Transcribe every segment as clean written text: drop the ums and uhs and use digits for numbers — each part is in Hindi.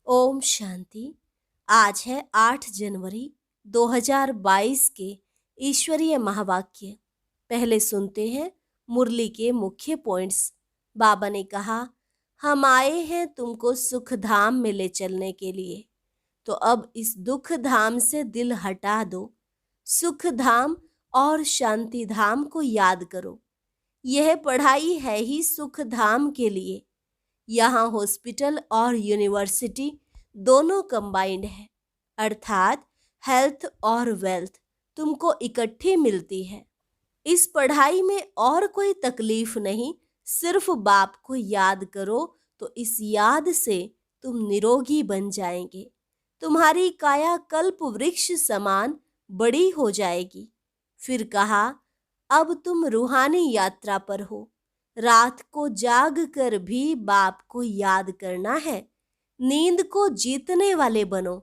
ओम शांति। आज है 8 जनवरी 2022 के ईश्वरीय महावाक्य। पहले सुनते हैं मुरली के मुख्य पॉइंट्स। बाबा ने कहा, हम आए हैं तुमको सुख धाम में ले चलने के लिए, तो अब इस दुख धाम से दिल हटा दो। सुख धाम और शांति धाम को याद करो। यह पढ़ाई है ही सुख धाम के लिए। यहाँ हॉस्पिटल और यूनिवर्सिटी दोनों कंबाइंड है, अर्थात हेल्थ और वेल्थ तुमको इकट्ठी मिलती है। इस पढ़ाई में और कोई तकलीफ नहीं, सिर्फ बाप को याद करो तो इस याद से तुम निरोगी बन जाएंगे। तुम्हारी काया कल्प वृक्ष समान बड़ी हो जाएगी। फिर कहा, अब तुम रूहानी यात्रा पर हो। रात को जाग कर भी बाप को याद करना है। नींद को जीतने वाले बनो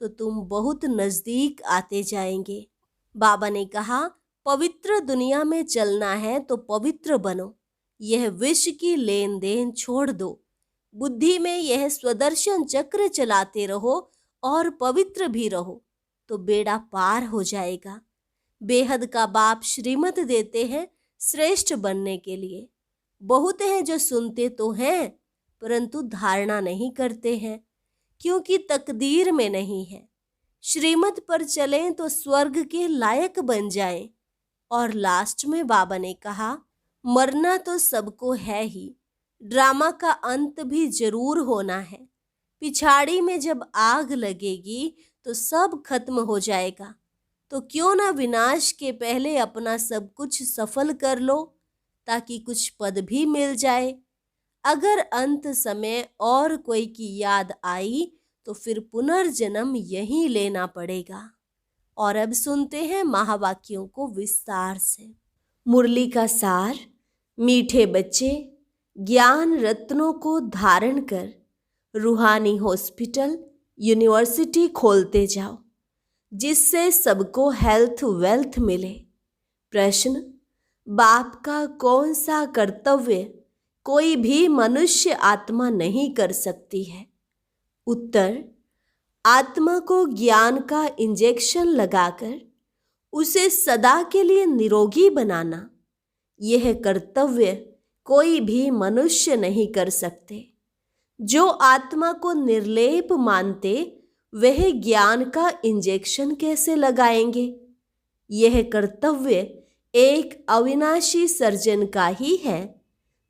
तो तुम बहुत नजदीक आते जाएंगे। बाबा ने कहा, पवित्र दुनिया में चलना है तो पवित्र बनो। यह विष की लेन देन छोड़ दो। बुद्धि में यह स्वदर्शन चक्र चलाते रहो और पवित्र भी रहो तो बेड़ा पार हो जाएगा। बेहद का बाप श्रीमत देते हैं श्रेष्ठ बनने के लिए। बहुत हैं जो सुनते तो हैं परंतु धारणा नहीं करते हैं, क्योंकि तकदीर में नहीं है। श्रीमत पर चलें तो स्वर्ग के लायक बन जाएं। और लास्ट में बाबा ने कहा, मरना तो सबको है ही, ड्रामा का अंत भी जरूर होना है। पिछाड़ी में जब आग लगेगी तो सब खत्म हो जाएगा। तो क्यों ना विनाश के पहले अपना सब कुछ सफल कर लो, ताकि कुछ पद भी मिल जाए। अगर अंत समय और कोई की याद आई तो फिर पुनर्जन्म यहीं लेना पड़ेगा। और अब सुनते हैं महावाक्यों को विस्तार से। मुरली का सार। मीठे बच्चे, ज्ञान रत्नों को धारण कर रूहानी हॉस्पिटल यूनिवर्सिटी खोलते जाओ, जिससे सबको हेल्थ वेल्थ मिले। प्रश्न, बाप का कौन सा कर्तव्य कोई भी मनुष्य आत्मा नहीं कर सकती है? उत्तर, आत्मा को ज्ञान का इंजेक्शन लगाकर उसे सदा के लिए निरोगी बनाना, यह कर्तव्य कोई भी मनुष्य नहीं कर सकते। जो आत्मा को निर्लेप मानते वह ज्ञान का इंजेक्शन कैसे लगाएंगे? यह कर्तव्य एक अविनाशी सर्जन का ही है,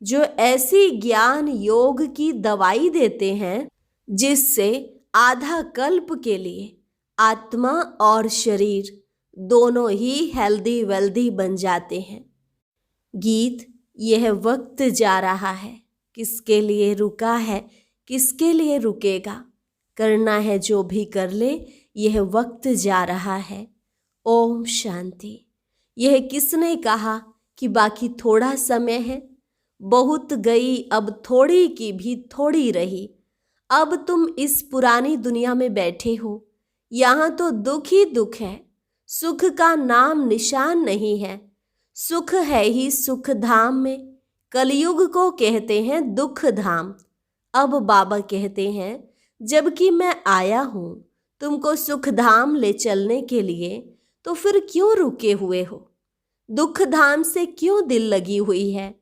जो ऐसी ज्ञान योग की दवाई देते हैं जिससे आधा कल्प के लिए आत्मा और शरीर दोनों ही हेल्दी वेल्दी बन जाते हैं। गीत। यह वक्त जा रहा है, किसके लिए रुका है, किसके लिए रुकेगा। करना है जो भी कर ले, यह वक्त जा रहा है। ओम शांति। यह किसने कहा कि बाकी थोड़ा समय है? बहुत गई अब थोड़ी की भी थोड़ी रही। अब तुम इस पुरानी दुनिया में बैठे हो, यहाँ तो दुख ही दुख है। सुख का नाम निशान नहीं है। सुख है ही सुख धाम में। कलयुग को कहते हैं दुख धाम। अब बाबा कहते हैं, जबकि मैं आया हूँ तुमको सुख धाम ले चलने के लिए, तो फिर क्यों रुके हुए हो? दुख धाम से क्यों दिल लगी हुई है?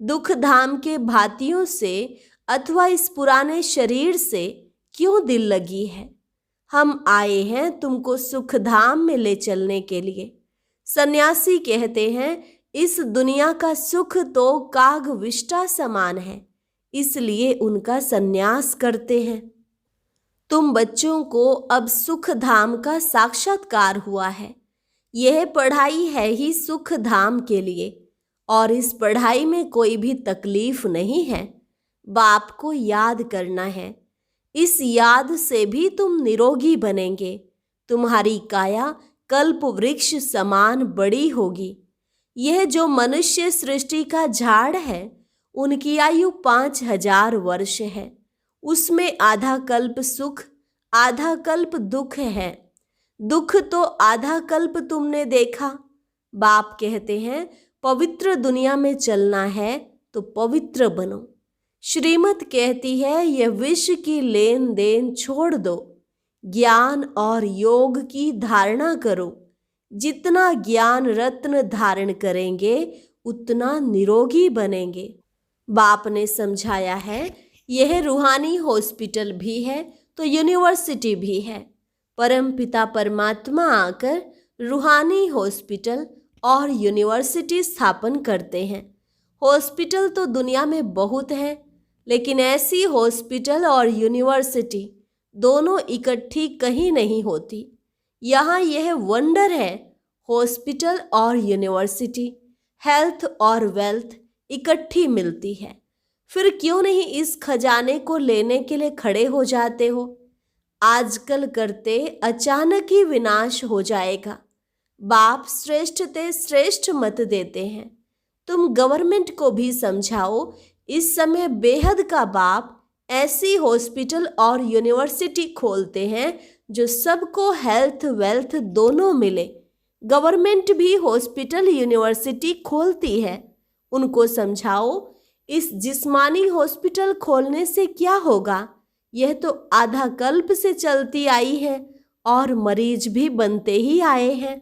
दुख धाम के भातियों से अथवा इस पुराने शरीर से क्यों दिल लगी है? हम आए हैं तुमको सुख धाम में ले चलने के लिए। सन्यासी कहते हैं, इस दुनिया का सुख तो काग विष्टा समान है, इसलिए उनका सन्यास करते हैं। तुम बच्चों को अब सुख धाम का साक्षात्कार हुआ है। यह पढ़ाई है ही सुख धाम के लिए, और इस पढ़ाई में कोई भी तकलीफ नहीं है। बाप को याद करना है। इस याद से भी तुम निरोगी बनेंगे। तुम्हारी काया कल्प वृक्ष समान बड़ी होगी। यह जो मनुष्य सृष्टि का झाड़ है, उनकी आयु 5000 वर्ष है। उसमें आधा कल्प सुख, आधा कल्प दुख है। दुख तो आधा कल्प तुमने देखा। बाप कहते हैं, पवित्र दुनिया में चलना है तो पवित्र बनो। श्रीमत कहती है यह विश्व की लेन देन छोड़ दो, ज्ञान और योग की धारणा करो। जितना ज्ञान रत्न धारण करेंगे उतना निरोगी बनेंगे। बाप ने समझाया है यह रूहानी हॉस्पिटल भी है तो यूनिवर्सिटी भी है। परमपिता परमात्मा आकर रूहानी हॉस्पिटल और यूनिवर्सिटी स्थापन करते हैं। हॉस्पिटल तो दुनिया में बहुत हैं, लेकिन ऐसी हॉस्पिटल और यूनिवर्सिटी दोनों इकट्ठी कहीं नहीं होती। यहाँ यह वंडर है, हॉस्पिटल और यूनिवर्सिटी, हेल्थ और वेल्थ इकट्ठी मिलती है। फिर क्यों नहीं इस खजाने को लेने के लिए खड़े हो जाते हो? आजकल करते अचानक ही विनाश हो जाएगा। बाप श्रेष्ठ ते श्रेष्ठ मत देते हैं। तुम गवर्नमेंट को भी समझाओ, इस समय बेहद का बाप ऐसी हॉस्पिटल और यूनिवर्सिटी खोलते हैं जो सबको हेल्थ वेल्थ दोनों मिले। गवर्नमेंट भी हॉस्पिटल यूनिवर्सिटी खोलती है। उनको समझाओ इस जिस्मानी हॉस्पिटल खोलने से क्या होगा, यह तो आधा कल्प से चलती आई है और मरीज भी बनते ही आए हैं।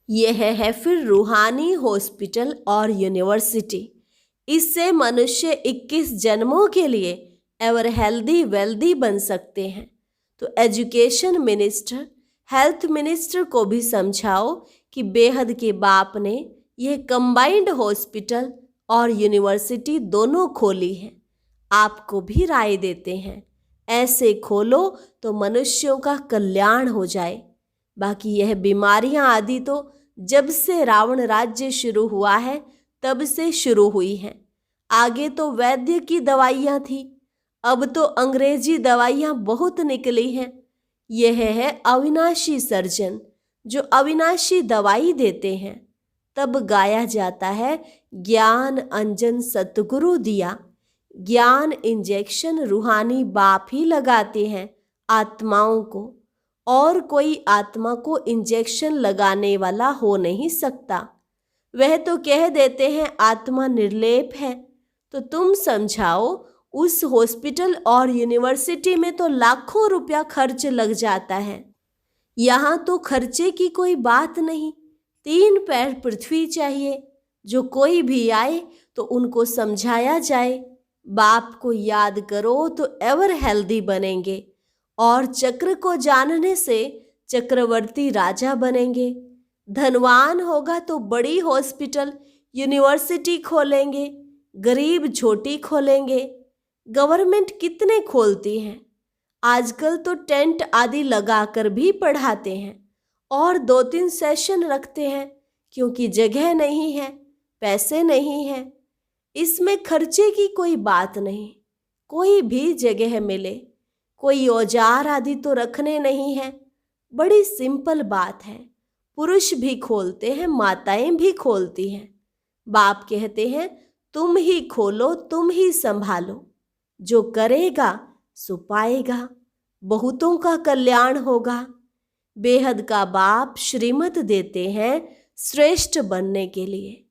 यह है फिर रूहानी हॉस्पिटल और यूनिवर्सिटी। इससे मनुष्य 21 जन्मों के लिए एवर हेल्दी वेल्दी बन सकते हैं। तो एजुकेशन मिनिस्टर, हेल्थ मिनिस्टर को भी समझाओ कि बेहद के बाप ने यह कंबाइंड हॉस्पिटल और यूनिवर्सिटी दोनों खोली है। आपको भी राय देते हैं ऐसे खोलो तो मनुष्यों का कल्याण हो जाए। बाकी यह बीमारियां आदि तो जब से रावण राज्य शुरू हुआ है तब से शुरू हुई हैं। आगे तो वैद्य की दवाइयां थी, अब तो अंग्रेजी दवाइयां बहुत निकली हैं। यह है अविनाशी सर्जन जो अविनाशी दवाई देते हैं। तब गाया जाता है ज्ञान अंजन सतगुरु दिया। ज्ञान इंजेक्शन रूहानी बाप ही लगाते हैं आत्माओं को, और कोई आत्मा को इंजेक्शन लगाने वाला हो नहीं सकता। वह तो कह देते हैं आत्मा निर्लेप है। तो तुम समझाओ उस हॉस्पिटल और यूनिवर्सिटी में तो लाखों रुपया खर्च लग जाता है। यहाँ तो खर्चे की कोई बात नहीं। 3 पैर पृथ्वी चाहिए। जो कोई भी आए तो उनको समझाया जाए, बाप को याद करो तो एवर हेल्दी बनेंगे, और चक्र को जानने से चक्रवर्ती राजा बनेंगे। धनवान होगा तो बड़ी हॉस्पिटल यूनिवर्सिटी खोलेंगे, गरीब छोटी खोलेंगे। गवर्नमेंट कितने खोलती हैं, आजकल तो टेंट आदि लगाकर भी पढ़ाते हैं और 2-3 सेशन रखते हैं, क्योंकि जगह नहीं है, पैसे नहीं है। इसमें खर्चे की कोई बात नहीं। कोई भी जगह मिले, कोई औजार आदि तो रखने नहीं है। बड़ी सिंपल बात है। पुरुष भी खोलते हैं, माताएं भी खोलती हैं। बाप कहते हैं तुम ही खोलो, तुम ही संभालो। जो करेगा सो पाएगा, बहुतों का कल्याण होगा। बेहद का बाप श्रीमत देते हैं श्रेष्ठ बनने के लिए।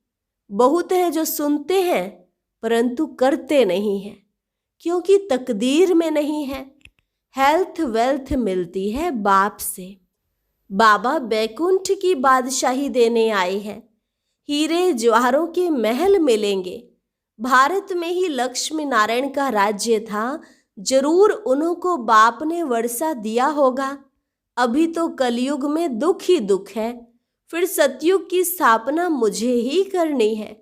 बहुत है जो सुनते हैं परंतु करते नहीं हैं, क्योंकि तकदीर में नहीं है। हेल्थ वेल्थ मिलती है बाप से। बाबा बैकुंठ की बादशाही देने आए हैं। हीरे जवाहरों के महल मिलेंगे। भारत में ही लक्ष्मी नारायण का राज्य था, जरूर उन्हों को बाप ने वर्षा दिया होगा। अभी तो कलयुग में दुख ही दुख है, फिर सतयुग की स्थापना मुझे ही करनी है।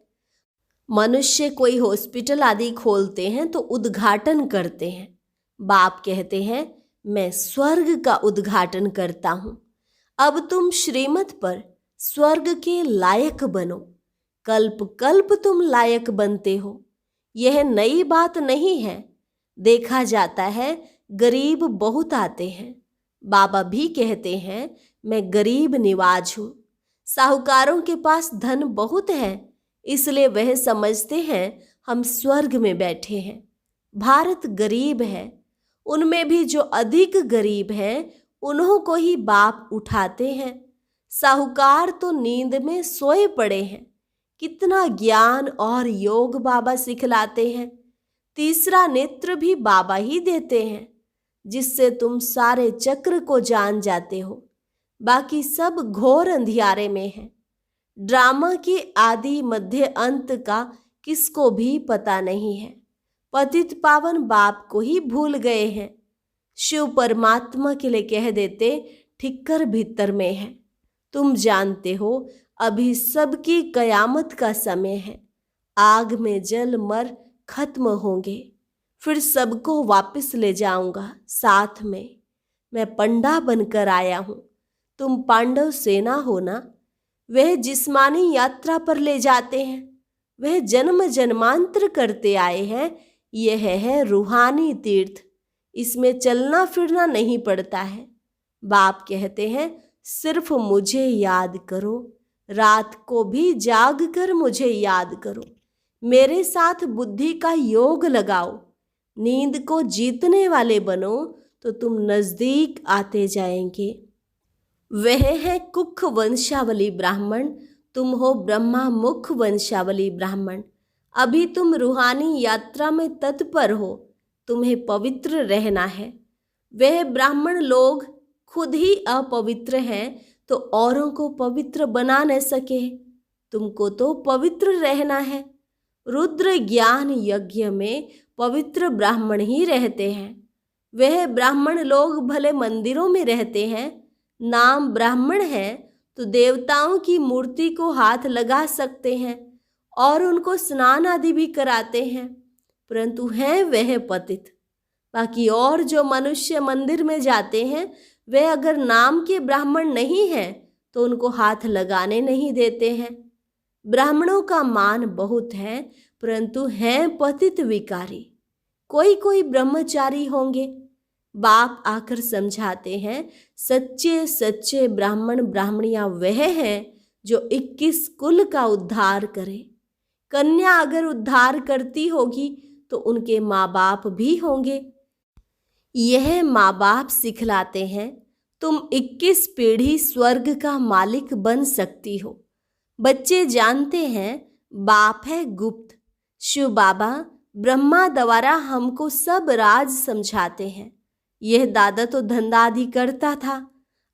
मनुष्य कोई हॉस्पिटल आदि खोलते हैं तो उद्घाटन करते हैं। बाप कहते हैं मैं स्वर्ग का उद्घाटन करता हूं। अब तुम श्रीमत पर स्वर्ग के लायक बनो। कल्प कल्प तुम लायक बनते हो। यह नई बात नहीं है। देखा जाता है गरीब बहुत आते हैं। बाबा भी कहते हैं मैं गरीब निवाज हूँ। साहूकारों के पास धन बहुत है, इसलिए वह समझते हैं हम स्वर्ग में बैठे हैं। भारत गरीब है, उनमें भी जो अधिक गरीब हैं उन्हों को ही बाप उठाते हैं। साहूकार तो नींद में सोए पड़े हैं। कितना ज्ञान और योग बाबा सिखलाते हैं। तीसरा नेत्र भी बाबा ही देते हैं, जिससे तुम सारे चक्र को जान जाते हो। बाकी सब घोर अंधियारे में है। ड्रामा के आदि मध्य अंत का किसको भी पता नहीं है। पतित पावन बाप को ही भूल गए हैं। शिव परमात्मा के लिए कह देते ठिक्कर भीतर में है। तुम जानते हो अभी सबकी कयामत का समय है। आग में जल मर खत्म होंगे, फिर सबको वापस ले जाऊंगा साथ में। मैं पंडा बनकर आया हूं, तुम पांडव सेना हो ना। वह जिस्मानी यात्रा पर ले जाते हैं, वह जन्म जन्मांतर करते आए हैं। यह है रूहानी तीर्थ, इसमें चलना फिरना नहीं पड़ता है। बाप कहते हैं सिर्फ मुझे याद करो, रात को भी जाग कर मुझे याद करो। मेरे साथ बुद्धि का योग लगाओ, नींद को जीतने वाले बनो तो तुम नजदीक आते जाएंगे। वह है कुख वंशावली ब्राह्मण, तुम हो ब्रह्मा मुख वंशावली ब्राह्मण। अभी तुम रूहानी यात्रा में तत्पर हो, तुम्हें पवित्र रहना है। वह ब्राह्मण लोग खुद ही अपवित्र हैं तो औरों को पवित्र बना न सके। तुमको तो पवित्र रहना है। रुद्र ज्ञान यज्ञ में पवित्र ब्राह्मण ही रहते हैं। वह ब्राह्मण लोग भले मंदिरों में रहते हैं, नाम ब्राह्मण है तो देवताओं की मूर्ति को हाथ लगा सकते हैं और उनको स्नान आदि भी कराते हैं, परंतु हैं वह पतित। बाकी और जो मनुष्य मंदिर में जाते हैं वे अगर नाम के ब्राह्मण नहीं हैं तो उनको हाथ लगाने नहीं देते हैं। ब्राह्मणों का मान बहुत है, परंतु हैं पतित विकारी। कोई कोई ब्रह्मचारी होंगे। बाप आकर समझाते हैं सच्चे सच्चे ब्राह्मण ब्राह्मणियां वह हैं जो 21 कुल का उद्धार करें। कन्या अगर उद्धार करती होगी तो उनके माँ बाप भी होंगे। यह माँ बाप सिखलाते हैं तुम 21 पीढ़ी स्वर्ग का मालिक बन सकती हो। बच्चे जानते हैं बाप है गुप्त। शिव बाबा ब्रह्मा द्वारा हमको सब राज समझाते हैं। यह दादा तो धंधादि करता था,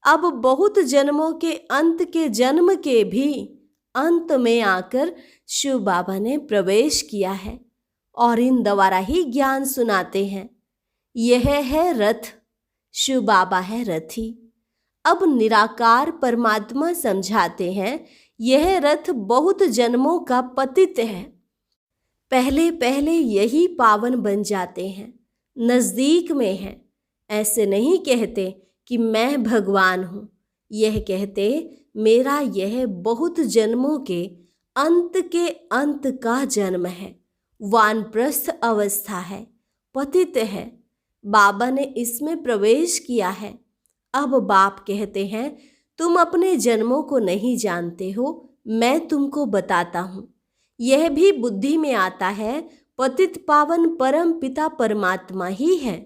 अब बहुत जन्मों के अंत के जन्म के भी अंत में आकर शिव बाबा ने प्रवेश किया है और इन द्वारा ही ज्ञान सुनाते हैं। यह है रथ, शिव बाबा है रथी। अब निराकार परमात्मा समझाते हैं यह रथ बहुत जन्मों का पतित है। पहले पहले यही पावन बन जाते हैं, नजदीक में है। ऐसे नहीं कहते कि मैं भगवान हूँ, यह कहते मेरा यह बहुत जन्मों के अंत का जन्म है। वानप्रस्थ अवस्था है, पतित है। बाबा ने इसमें प्रवेश किया है। अब बाप कहते हैं तुम अपने जन्मों को नहीं जानते हो, मैं तुमको बताता हूँ। यह भी बुद्धि में आता है पतित पावन परम पिता परमात्मा ही है।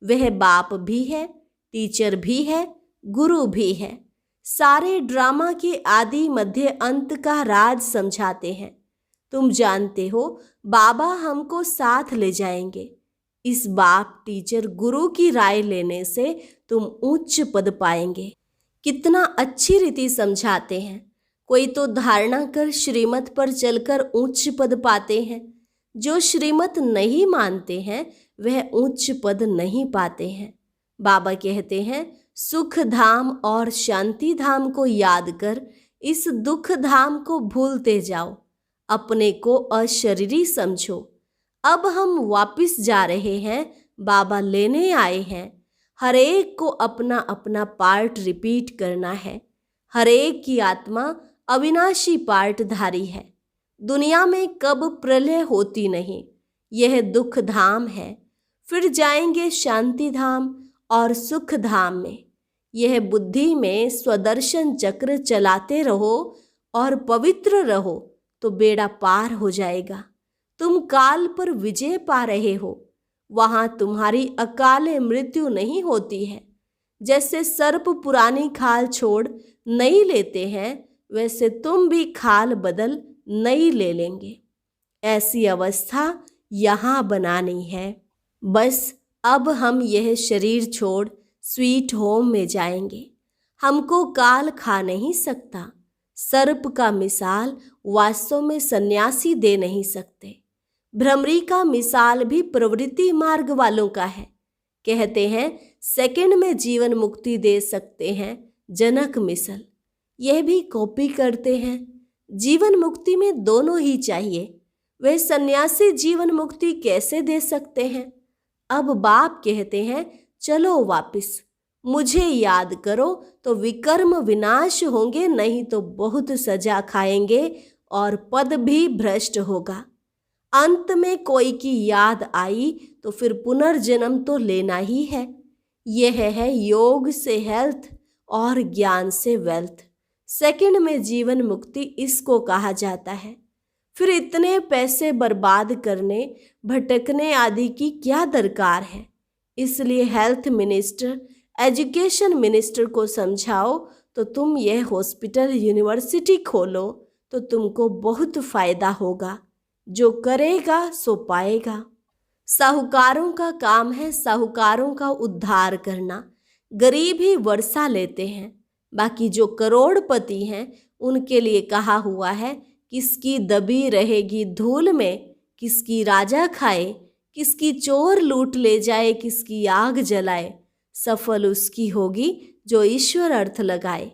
वह बाप भी है, टीचर भी है, गुरु भी है। सारे ड्रामा के आदि मध्य अंत का राज समझाते हैं। तुम जानते हो बाबा हमको साथ ले जाएंगे। इस बाप टीचर गुरु की राय लेने से तुम उच्च पद पाएंगे। कितना अच्छी रीति समझाते हैं। कोई तो धारणा कर श्रीमत पर चलकर उच्च पद पाते हैं। जो श्रीमत नहीं मानते हैं वह उच्च पद नहीं पाते हैं। बाबा कहते हैं सुख धाम और शांति धाम को याद कर इस दुख धाम को भूलते जाओ। अपने को अशरीरी समझो। अब हम वापिस जा रहे हैं, बाबा लेने आए हैं। हर एक को अपना अपना पार्ट रिपीट करना है। हर एक की आत्मा अविनाशी पार्टधारी है। दुनिया में कब प्रलय होती नहीं। यह दुख धाम है। फिर जाएंगे शांति धाम और सुख धाम में। यह बुद्धि में स्वदर्शन चक्र चलाते रहो और पवित्र रहो तो बेड़ा पार हो जाएगा। तुम काल पर विजय पा रहे हो। वहां तुम्हारी अकाले मृत्यु नहीं होती है। जैसे सर्प पुरानी खाल छोड़ नई लेते हैं, वैसे तुम भी खाल बदल नई ले लेंगे। ऐसी अवस्था यहाँ बनानी है। बस अब हम यह शरीर छोड़ स्वीट होम में जाएंगे। हमको काल खा नहीं सकता। सर्प का मिसाल वास्तव में सन्यासी दे नहीं सकते। भ्रमरी का मिसाल भी प्रवृत्ति मार्ग वालों का है। कहते हैं सेकंड में जीवन मुक्ति दे सकते हैं जनक मिसल। यह भी कॉपी करते हैं। जीवन मुक्ति में दोनों ही चाहिए। वे सन्यासी जीवन मुक्ति कैसे दे सकते हैं? अब बाप कहते हैं चलो वापिस, मुझे याद करो तो विकर्म विनाश होंगे, नहीं तो बहुत सजा खाएंगे और पद भी भ्रष्ट होगा। अंत में कोई की याद आई तो फिर पुनर्जन्म तो लेना ही है। यह है योग से हेल्थ और ज्ञान से वेल्थ। सेकंड में जीवन मुक्ति इसको कहा जाता है। फिर इतने पैसे बर्बाद करने, भटकने आदि की क्या दरकार है? इसलिए हेल्थ मिनिस्टर, एजुकेशन मिनिस्टर को समझाओ तो तुम यह हॉस्पिटल यूनिवर्सिटी खोलो तो तुमको बहुत फायदा होगा। जो करेगा सो पाएगा। साहूकारों का काम है साहूकारों का उद्धार करना। गरीब ही वर्षा लेते हैं। बाकी जो करोड़पति हैं उनके लिए कहा हुआ है किसकी दबी रहेगी धूल में, किसकी राजा खाए, किसकी चोर लूट ले जाए, किसकी आग जलाए। सफल उसकी होगी जो ईश्वर अर्थ लगाए।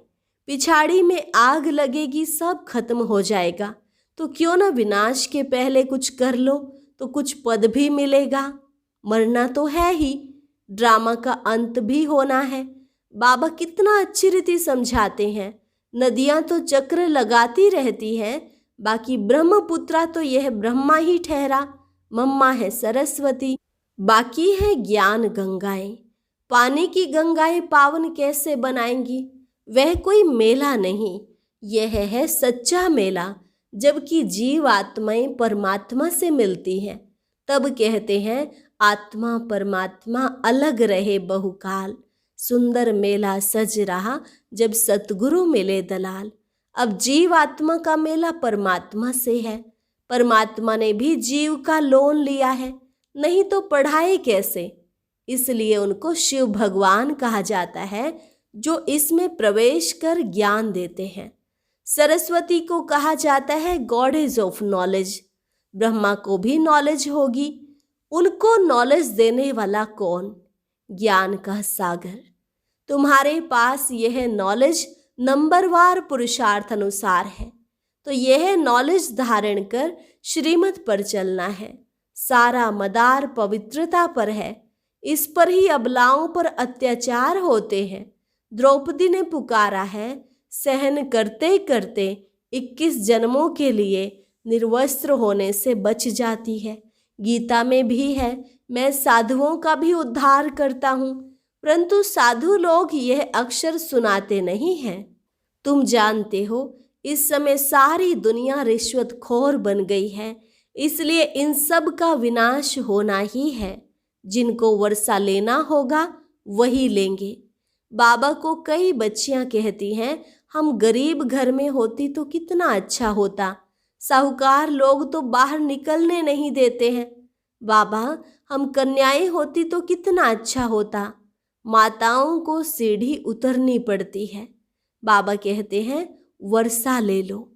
पिछाड़ी में आग लगेगी, सब खत्म हो जाएगा। तो क्यों न विनाश के पहले कुछ कर लो तो कुछ पद भी मिलेगा। मरना तो है ही, ड्रामा का अंत भी होना है। बाबा कितना अच्छी रीति समझाते हैं। नदियां तो चक्र लगाती रहती हैं, बाकी ब्रह्मपुत्रा तो यह ब्रह्मा ही ठहरा। मम्मा है सरस्वती, बाकी है ज्ञान गंगाएं। पानी की गंगाएं पावन कैसे बनाएंगी? वह कोई मेला नहीं, यह है सच्चा मेला। जबकि जीव आत्माएं परमात्मा से मिलती हैं, तब कहते हैं आत्मा परमात्मा अलग रहे बहुकाल। सुंदर मेला सज रहा जब सतगुरु मिले दलाल। अब जीव आत्मा का मेला परमात्मा से है। परमात्मा ने भी जीव का लोन लिया है, नहीं तो पढ़ाए कैसे? इसलिए उनको शिव भगवान कहा जाता है, जो इसमें प्रवेश कर ज्ञान देते हैं। सरस्वती को कहा जाता है गॉडेज ऑफ नॉलेज। ब्रह्मा को भी नॉलेज होगी, उनको नॉलेज देने वाला कौन? ज्ञान का सागर। तुम्हारे पास यह नॉलेज नंबरवार पुरुषार्थ अनुसार है, तो यह नॉलेज धारण कर श्रीमत पर चलना है। सारा मदार पवित्रता पर है, इस पर ही अबलाओं पर अत्याचार होते हैं। द्रौपदी ने पुकारा है, सहन करते करते 21 जन्मों के लिए निर्वस्त्र होने से बच जाती है। गीता में भी है, मैं साधुओं का भी उद्धार करता हूँ, परंतु साधु लोग यह अक्षर सुनाते नहीं हैं। तुम जानते हो इस समय सारी दुनिया रिश्वतखोर बन गई है, इसलिए इन सब का विनाश होना ही है। जिनको वर्षा लेना होगा वही लेंगे। बाबा को कई बच्चियां कहती हैं, हम गरीब घर में होती तो कितना अच्छा होता, साहूकार लोग तो बाहर निकलने नहीं देते हैं। बाबा, हम कन्याएं होती तो कितना अच्छा होता, माताओं को सीढ़ी उतरनी पड़ती है। बाबा कहते हैं वर्षा ले लो।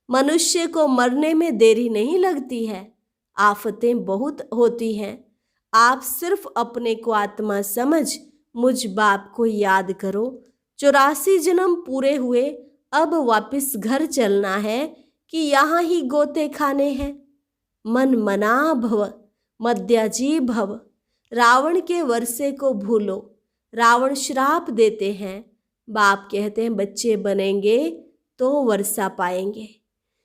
मनुष्य को मरने में देरी नहीं लगती है, आफतें बहुत होती हैं। आप सिर्फ अपने को आत्मा समझ मुझ बाप को याद करो। 84 जन्म पूरे हुए, अब वापिस घर चलना है कि यहाँ ही गोते खाने हैं। मन मना भव मद्याजी भव। रावण के वर्षे को भूलो। रावण श्राप देते हैं, बाप कहते हैं बच्चे बनेंगे तो वर्षा पाएंगे।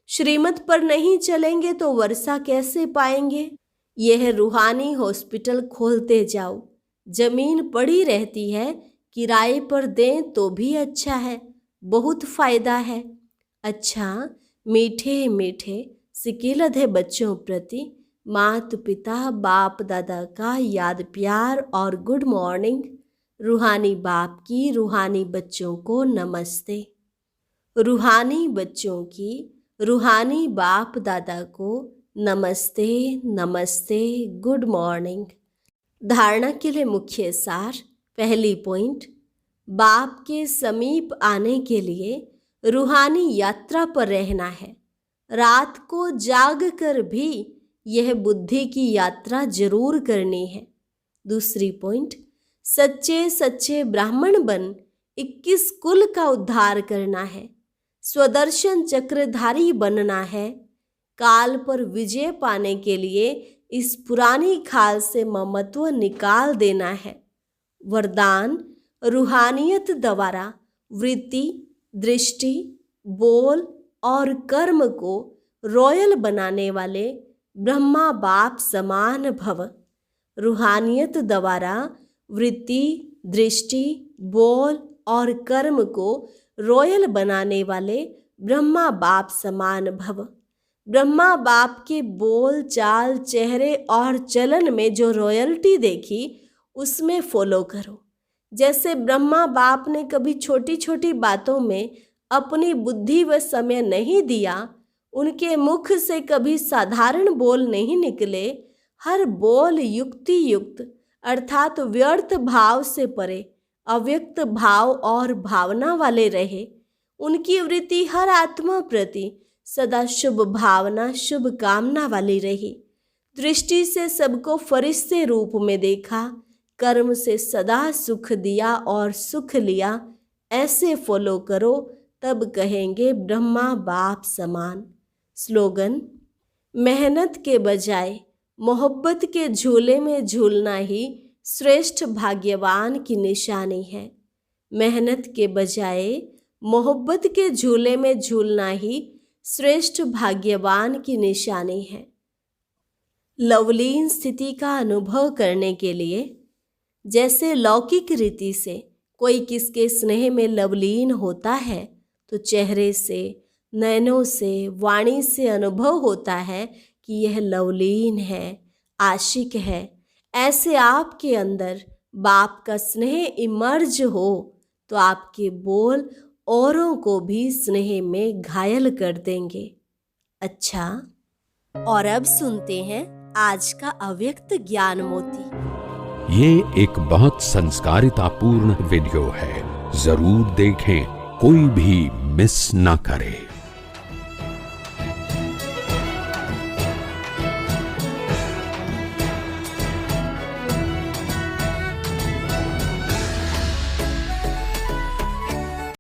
श्रीमत पर नहीं चलेंगे तो वर्षा कैसे पाएंगे? यह रूहानी हॉस्पिटल खोलते जाओ। जमीन पड़ी रहती है, किराए पर दें तो भी अच्छा है, बहुत फायदा है। अच्छा, मीठे मीठे सिकिलधे बच्चों प्रति माता पिता बाप दादा का याद प्यार और गुड मॉर्निंग। रूहानी बाप की रूहानी बच्चों को नमस्ते। रूहानी बच्चों की रूहानी बाप दादा को नमस्ते, नमस्ते, गुड मॉर्निंग। धारणा के लिए मुख्य सार। पहली पॉइंट, बाप के समीप आने के लिए रूहानी यात्रा पर रहना है। रात को जाग कर भी यह बुद्धि की यात्रा जरूर करनी है। दूसरी पॉइंट, सच्चे सच्चे ब्राह्मण बन 21 कुल का उद्धार करना है। स्वदर्शन चक्रधारी बनना है। काल पर विजय पाने के लिए इस पुरानी खाल से ममत्व निकाल देना है। वरदान, रूहानियत द्वारा वृत्ति, दृष्टि, बोल और कर्म को रॉयल बनाने वाले ब्रह्मा बाप समान भव। रूहानियत द्वारा वृत्ति, दृष्टि, बोल और कर्म को रॉयल बनाने वाले ब्रह्मा बाप समान भव। ब्रह्मा बाप के बोल चाल, चेहरे और चलन में जो रॉयल्टी देखी उसमें फॉलो करो। जैसे ब्रह्मा बाप ने कभी छोटी छोटी बातों में अपनी बुद्धि व समय नहीं दिया, उनके मुख से कभी साधारण बोल नहीं निकले। हर बोल युक्ति युक्त अर्थात व्यर्थ भाव से परे अव्यक्त भाव और भावना वाले रहे। उनकी वृत्ति हर आत्मा प्रति सदा शुभ भावना, शुभ कामना वाली रही। दृष्टि से सबको फरिश्ते रूप में देखा। कर्म से सदा सुख दिया और सुख लिया। ऐसे फॉलो करो, तब कहेंगे ब्रह्मा बाप समान। स्लोगन, मेहनत के बजाय मोहब्बत के झूले में झूलना ही श्रेष्ठ भाग्यवान की निशानी है। मेहनत के बजाय मोहब्बत के झूले में झूलना ही श्रेष्ठ भाग्यवान की निशानी है। लवलीन स्थिति का अनुभव करने के लिए जैसे लौकिक रीति से कोई किसके स्नेह में लवलीन होता है तो चेहरे से, नयनों से, वाणी से अनुभव होता है कि यह लवलीन है, आशिक है। ऐसे आपके अंदर बाप का स्नेह इमर्ज हो तो आपके बोल औरों को भी स्नेह में घायल कर देंगे। अच्छा, और अब सुनते हैं आज का अव्यक्त ज्ञान मोती। ये एक बहुत संस्कारितापूर्ण वीडियो है, जरूर देखें, कोई भी मिस ना करे।